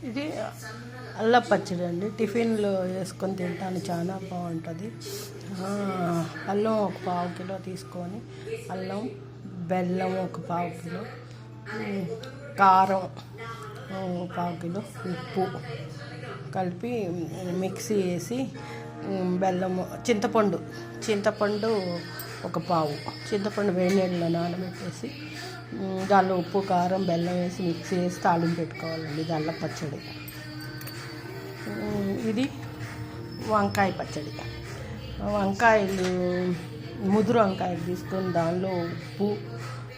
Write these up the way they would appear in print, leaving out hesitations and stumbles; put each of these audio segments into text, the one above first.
ఇది అల్లం పచ్చడి అండి. టిఫిన్లో వేసుకొని తింటాను, చాలా బాగుంటుంది. అల్లం ఒక 1/2 కిలో తీసుకొని, అల్లం, బెల్లం ఒక 1/2 కిలో, కారం 1/2 కిలో, ఉప్పు కలిపి మిక్సీ వేసి, బెల్లము, చింతపండు ఒక పావు, చింతపండు వేడి నీళ్ళలో నానబెట్టేసి దానిలో ఉప్పు, కారం, బెల్లం వేసి మిక్సీ వేసి తాలింపు పెట్టుకోవాలండి. ఇది అల్లం పచ్చడి. ఇది వంకాయ పచ్చడి. వంకాయలు, ముదురు వంకాయలు తీసుకొని దానిలో ఉప్పు,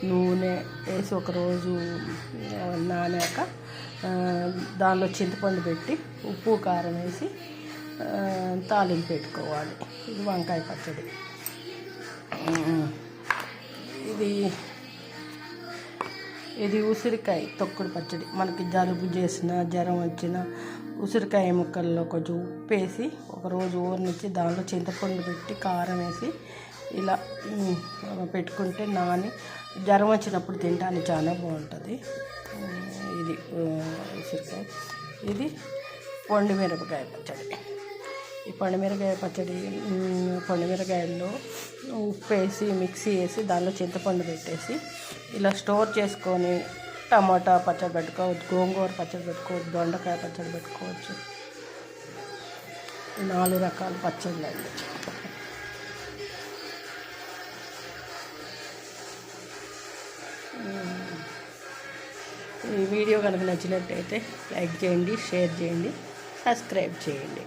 నూనె వేసి ఒకరోజు నానాక దానిలో చింతపండు పెట్టి ఉప్పు, కారం వేసి తాలింపు పెట్టుకోవాలి. ఇది వంకాయ పచ్చడి. ఇది ఉసిరికాయ తొక్కుడు పచ్చడి. మనకి జలుబు చేసిన, జ్వరం వచ్చిన ఉసిరికాయ ముక్కల్లో కొంచెం ఉప్పు వేసి ఒకరోజు ఊరనిచ్చి దానిలో చింతపండు పెట్టి కారం వేసి ఇలా పెట్టుకుంటే నాని జ్వరం వచ్చినప్పుడు తినడానికి చాలా బాగుంటుంది. ఇది ఉసిరికాయ. ఇది పొండిమిరపకాయ పచ్చడి. ఈ పొండిమిరకాయల్లో ఉప్పు వేసి మిక్సీ వేసి దానిలో చింతపండు పెట్టేసి ఇలా స్టోర్ చేసుకొని టమాటా పచ్చడి పెట్టుకోవచ్చు, గోంగూర పచ్చడి పెట్టుకోవచ్చు, దొండకాయ పచ్చడి పెట్టుకోవచ్చు. 4 రకాల పచ్చళ్ళు అండి. ఈ వీడియో కనుక నచ్చినట్టయితే లైక్ చేయండి, షేర్ చేయండి, సబ్స్క్రైబ్ చేయండి.